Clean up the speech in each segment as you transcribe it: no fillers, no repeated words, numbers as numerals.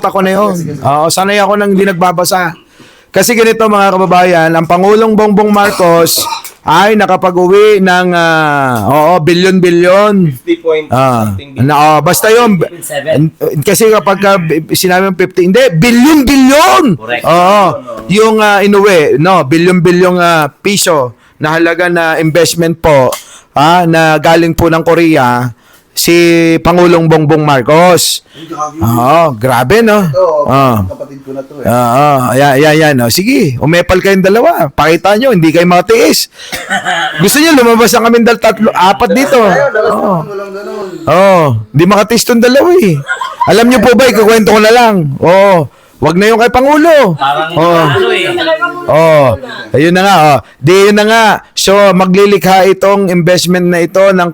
ako na yun. Oo, sanay ako nang hindi nagbabasa. Kasi ganito mga kababayan, ang Pangulong Bongbong Marcos ay nakapag-uwi ng bilyon-bilyon. 50 point something billion. Basta yun. Kasi kapag sinabi ng 50, hindi, bilyon-bilyon. Correct. Oo. Yung inuwi, no, bilyon-bilyong piso na halaga na investment po na galing po ng Korea si Pangulong Bongbong Marcos. Oo, grabe no. Ito, kapatid ko na to eh. Yan. Sige, umepal kayong dalawa. Pakita nyo, hindi kayo matiis. Gusto nyo, lumabas na kami apat dito. Walang ganun. Hindi makatiis tong dalawa eh. Alam nyo po ba, ikukwento ko na lang. Wag na yung kay Pangulo. Parang Ayun na nga. Yun na nga. So, maglilikha itong investment na ito ng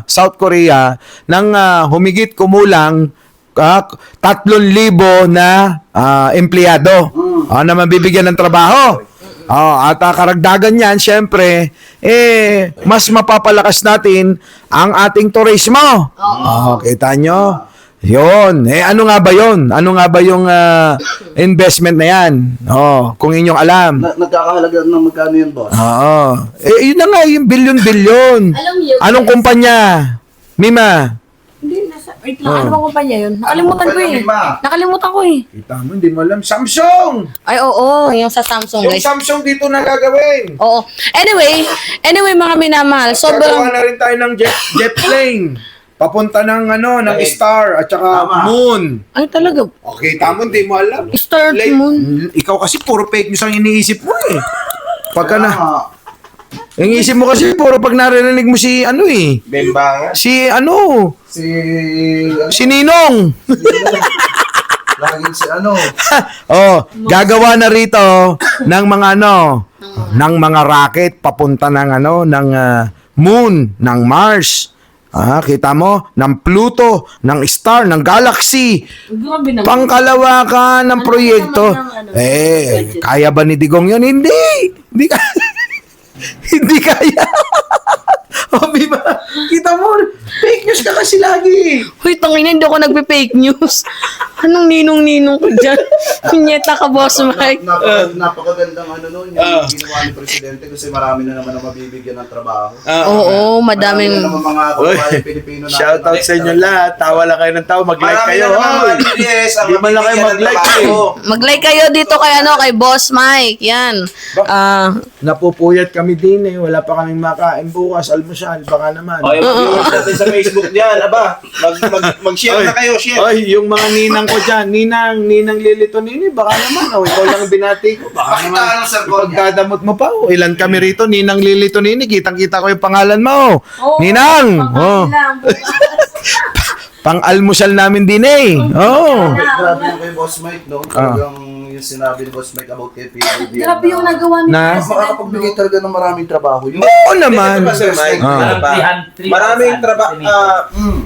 South Korea ng humigit kumulang 3,000 na empleyado na mabibigyan ng trabaho. At karagdagan yan, syempre, mas mapapalakas natin ang ating turismo. Kita nyo? Yun. Ano nga ba yun? Ano nga ba yung investment na yan? Kung inyong alam. Nagkakahalaga ng magkano yun, boss? Yun na nga, yung bilyon-bilyon. Alam niyo, Anong kumpanya? Mima? Hindi, wait lang. Ano bang kumpanya yun? Nakalimutan ko eh. Nakalimutan ko eh. Kita mo, hindi mo alam. Samsung! Ay, oo. Yung sa Samsung, Yung guys. Samsung dito na gagawin. Oo. Anyway, mga minamahal. Gagawa Sobrang... na rin tayo ng jet plane. Papunta ng ng star at saka moon. Ay, talaga. Okay, tamo, hindi mo alam. Star moon. Ikaw kasi puro fake news ang iniisip mo eh. Pagka na... Ang isip mo kasi puro pag narinig mo si Bembangan. si Ninong. Laging si Gagawa na rito ng mga ng mga rocket papunta ng ng moon, ng Mars. Kita mo, ng Pluto, ng star, ng galaxy. Grabe naman. Pangkalawakan ng proyekto. Kaya ba ni Digong yun? Hindi. Hindi kaya. Hindi kaya. Biba, kita mo, fake news ka kasi lagi. Uy, tangina, hindi ako nagpe-fake news. Anong ninong-ninong ko dyan? Kunyeta ka, Boss Mike. Napakagandang nun, yung ginawa ni Presidente kasi marami na naman ang mabibigyan ng trabaho. Oo, madaming... Marami na naman mga kababayan Pilipino na. Shoutout sa inyo lahat. Tawa lang kayo ng tawa. Mag-like Marami kayo. na naman mga DDS ang Di man lang kayo mabibigyan ng mag-like trabaho. Mag-like kayo dito kay Boss Mike. Yan. Napupuyat kami din eh. Wala pa kaming makain bukas. Almusal. Baka naman. Yung viewers natin sa Facebook dyan, mag-share na kayo, share. Yung mga ninang ko dyan. Ninang Lilito Nini. Baka naman. Ikaw lang binati ko. Baka naman. Pakita ng cellphone niya. Pagkadamot mo pa. Ilan kami rito. Ninang Lilito Nini. Kitang-kita ko yung pangalan mo. Ninang. Pang-almusal namin din eh. Grabe yung kay Boss Mike, no? Talagang yung sinabi ni Boss Mike about kay PBB. Grabe yung nagawa Na? Makakapagbigay talaga ng maraming trabaho. Oo naman. Sir Mike, maraming trabaho,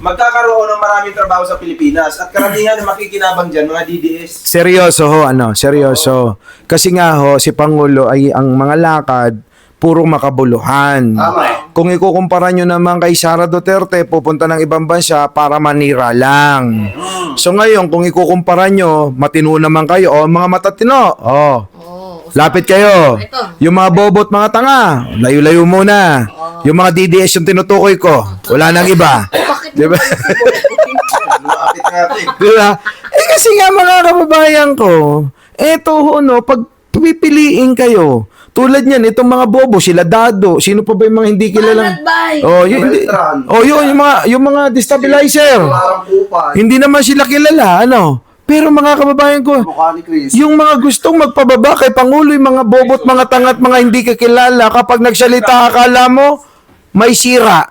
magkakaroon ng maraming trabaho sa Pilipinas at karamihan na makikinabang dyan, mga DDS. Seryoso ho, seryoso. Kasi nga ho, si Pangulo ay ang mga lakad, puro makabuluhan. Tama. Kung ikukumpara nyo naman kay Sara Duterte, pupunta ng ibang bansa para manira lang. So ngayon, kung ikukumpara nyo, matino naman kayo, mga matatino, lapit kayo. Yung mga bobot, mga tanga, layo-layo muna. Yung mga DDS yung tinutukoy ko, wala nang iba. Diba? Lumapit natin. Diba? Kasi nga mga kababayan ko, pag pipiliin kayo, tulad niyan, itong mga bobo, sila Dado, sino pa ba yung mga hindi kilalang? Yung mga destabilizer. Parang upay. Hindi naman sila kilala, Pero mga kababayan ko, Mukha ni Chris. yung mga gustong magpababa kay Pangulo, yung mga bobot, mga tangat, mga hindi kakilala, kapag nagsalita, akala mo, may sira.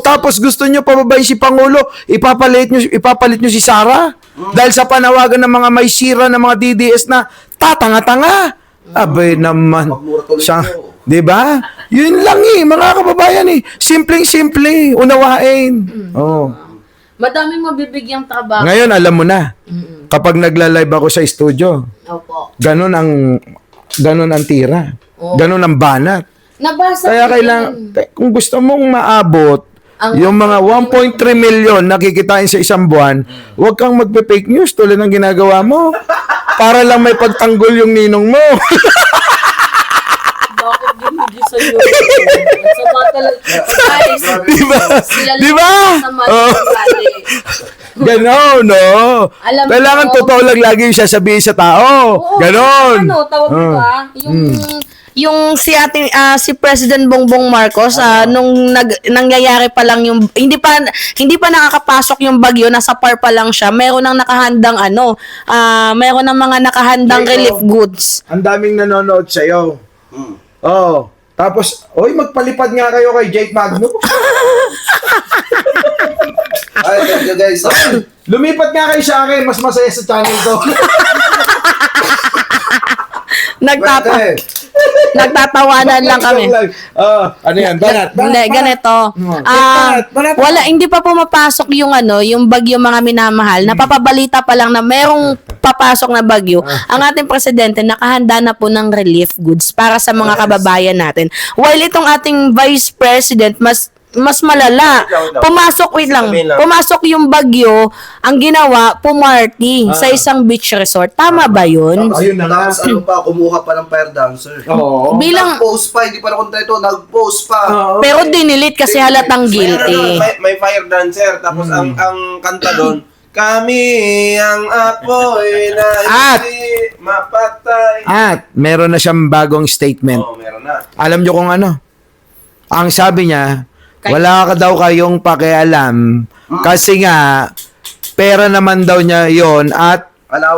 Tapos gusto nyo pababay si Pangulo, ipapalit nyo si Sara? Dahil sa panawagan ng mga may sira ng mga DDS na tatanga-tanga. Abay naman. Di ba? Yun lang mga kababayan Simpleng-simple, unawain. Madaming mabibigyang trabaho. Ngayon, alam mo na. Kapag nagla-live ako sa studio, Opo. ganun ang tira. Ganun ang banat. Nabasa Kaya ko kailangan, kung gusto mong maabot yung mga 1.3 million nakikitain sa isang buwan, huwag kang magpe-fake news tulad ng ginagawa mo. Para lang may pagtanggol yung ninong mo. Bakit hindi sa'yo? Sama talaga. Diba? Diba? Oh. Ganon, no? Alam Kailangan mo- totoo lang lagi yung sasabihin sa tao. Oo, Ganon. Ano, tawag mo ba? Yung si ating si President Bongbong Marcos nung nangyayari pa lang yung hindi pa nakakapasok yung bagyo, nasa par pa lang siya. Meron nang nakahandang meron nang mga nakahandang relief goods. Ang daming nanonood sa'yo. Oh. Tapos, oy, magpalipad nga kayo kay Jake Magno. Ay, thank you guys. Lumipat nga kayo sa akin, mas masaya sa channel ko. Nagtatawanan lang kami. Ano yan? Banat. Hindi, ganito. Hindi pa pumapasok yung bagyo mga minamahal. Napapabalita pa lang na merong papasok na bagyo. Ang ating presidente nakahanda na po ng relief goods para sa mga kababayan natin. While itong ating vice president mas malala. Pumasok yung bagyo, ang ginawa, pumarty sa isang beach resort. Tama ba yun? Ayun na nga. Tapos ano pa, kumuha pa ng fire dancer. Oo. Bilang, Nag-post pa, hindi pa na kontento, nag-post pa. pero dinilit kasi halatang guilty. May fire dancer. Tapos ang kanta doon, kami ang apoy na At- hindi mapatay. At meron na siyang bagong statement. Oo, meron na. Alam nyo kung ano? Ang sabi niya, wala ka daw kayong pakialam kasi nga, pera naman daw niya yon at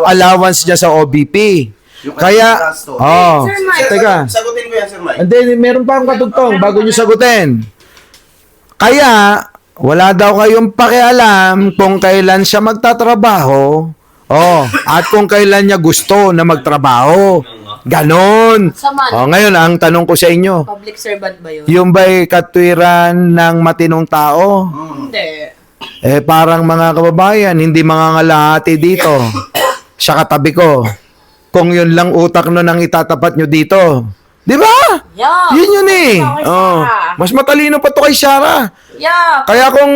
allowance niya sa OBP. Yung Kaya, gasto. oh, Sir Mike. teka. Sagutin ko yan, Sir Mike. And then, meron pa akong katugtong bago nyo sagutin. Kaya, wala daw kayong pakialam kung kailan siya magtatrabaho. Oh, at kung kailan niya gusto na magtrabaho. Ganon. Saman. Oh, ngayon, ang tanong ko sa inyo, Public servant ba yun? yung ba'y katwiran ng matinong tao? Hindi. Parang mga kababayan, hindi mga ngalahati dito. Sa katabi ko. Kung yun lang utak no nang itatapat nyo dito. Di ba? Yeah. Yun yun eh. Ikaw kay Oh. Sarah. Mas matalino pa to kay Sarah. Yeah. Kaya kung...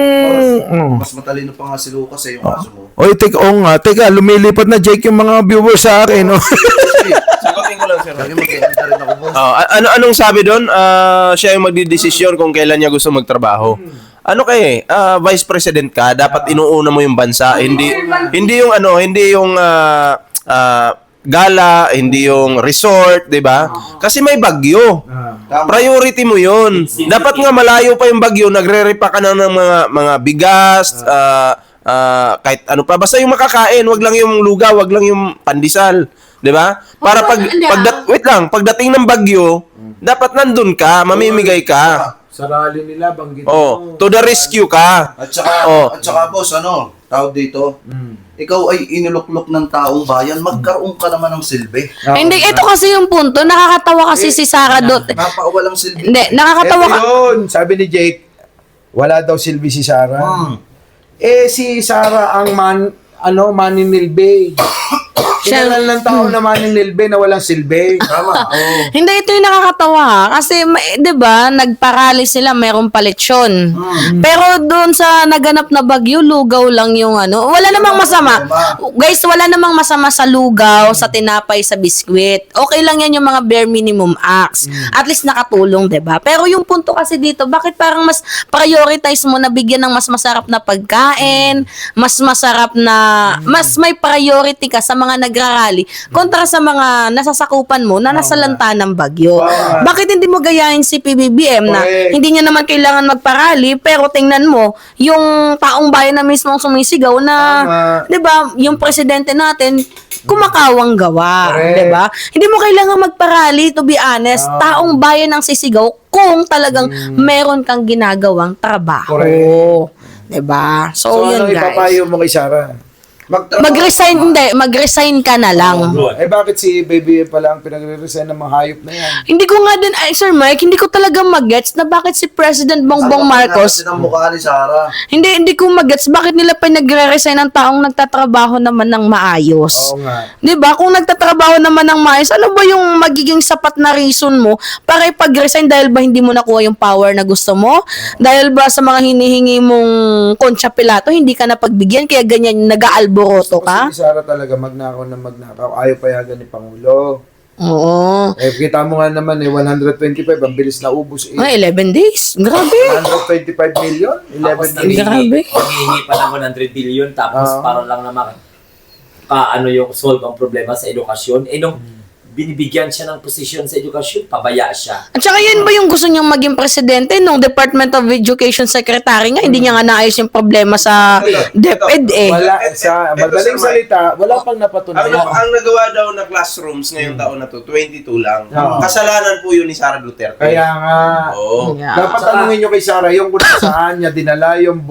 Mas matalino pa nga si Lucas yung kaso mo. Oy, teka, lumilipat na Jake yung mga viewers sa akin. Oh. Sagutin ko lang, Sir Lagi Mike. mag-i-enter rin ako, boss. Anong sabi doon? Siya yung magdidesisyon kung kailan niya gusto magtrabaho. Ano Vice President ka, dapat inuuna mo yung bansa, hindi yung gala, hindi yung resort, 'di ba? Kasi may bagyo. Tama. Priority mo 'yun. Dapat nga malayo pa yung bagyo, nagre-repa ka na ng mga bigas, kahit ano pa, basta yung makakain, wag lang yung lugaw, wag lang yung pandesal, 'di ba? Para pagdating ng bagyo, dapat nandun ka, mamimigay ka. Sa rally nila, banggit To the rescue ka. At saka boss, tawag dito, ikaw ay inuluklok ng taong bayan, magkaroon ka naman ng silbi. Hindi, ito kasi yung punto. Nakakatawa kasi si Sarah doon. Napakawalang silbi. Hindi, nakakatawa ka. yun, sabi ni Jake, wala daw silbi si Sarah. Si Sarah ang maninilbe. Kinalan ng tao na maninilbe na walang silbi. Tama. Hindi, ito yung nakakatawa ha. Kasi, di ba, nagparali sila, merong paletsyon. Pero doon sa naganap na bagyo, lugaw lang yung wala namang masama. Guys, wala namang masama sa lugaw, sa tinapay, sa biskwit. Okay lang yan yung mga bare minimum acts. At least nakatulong, di ba? Pero yung punto kasi dito, bakit parang mas prioritize mo na bigyan ng mas masarap na pagkain, mas masarap na, mas may priority ka sa mga nagrarally kontra sa mga nasasakupan mo na nasa lanta ng bagyo. Bakit hindi mo gayahin si PBBM na hindi niya naman kailangan magparally pero tingnan mo yung taong bayan na mismo sumisigaw na 'di ba yung presidente natin kumakawang gawa, 'di ba? Hindi mo kailangan magparally, to be honest. Taong bayan ang sisigaw kung talagang meron kang ginagawang trabaho. 'Di ba? So, yun anong guys. ipapayo mo kay Sarah? Mag-resign, hindi. Mag-resign ka na lang. Eh bakit si Baby pala ang pinagre-resign ng mga hayop na yan? Hindi ko nga din, Sir Mike, hindi ko talaga magets na bakit si President Bongbong Marcos, Ang mukha ni Sarah. hindi ko magets bakit nila pinagre-resign ng taong nagtatrabaho naman ng maayos. Oo nga. 'Di ba? Kung nagtatrabaho naman ng maayos, ano ba yung magiging sapat na reason mo para ipag-resign dahil ba hindi mo nakuha yung power na gusto mo? Dahil ba sa mga hinihingi mong Concha Pilato, hindi ka napagbigyan kaya ganyan nag-aalboroto ka? Kasi si Sarah talaga magnakaw na magnakaw. Ayaw payagan ni Pangulo. Oo. Eh, kita mo nga naman 125, ang bilis na ubos eh. Ay, 11 days. Grabe. 125 million? 11 Tapos days. Grabe. Nanghihingi pa ng 100 billion tapos para lang naman paano yung solve ang problema sa edukasyon. Eh nung binibigyan siya ng posisyon sa edukasyon, pabaya siya. At saka yun ba yung gusto niyang maging presidente nung Department of Education Secretary nga, hindi niya nga naayos yung problema sa DepEd eh. Wala, sa madaling salita, wala pang Ang, napatunayan. ang nagawa daw na classrooms ngayong taon na to, 22 lang. Oo. Kasalanan po yun ni Sara Duterte. Kaya nga, Oo. Yeah. dapat tanungin nyo kay Sarah yung kung saan niya dinala yung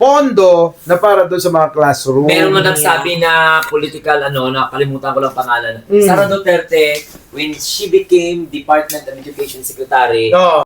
pondo na para doon sa mga classroom. Meron nga nagsabi na political, nakalimutan ko lang pangalan. Sara Duterte, when she became Department of Education Secretary, Oo.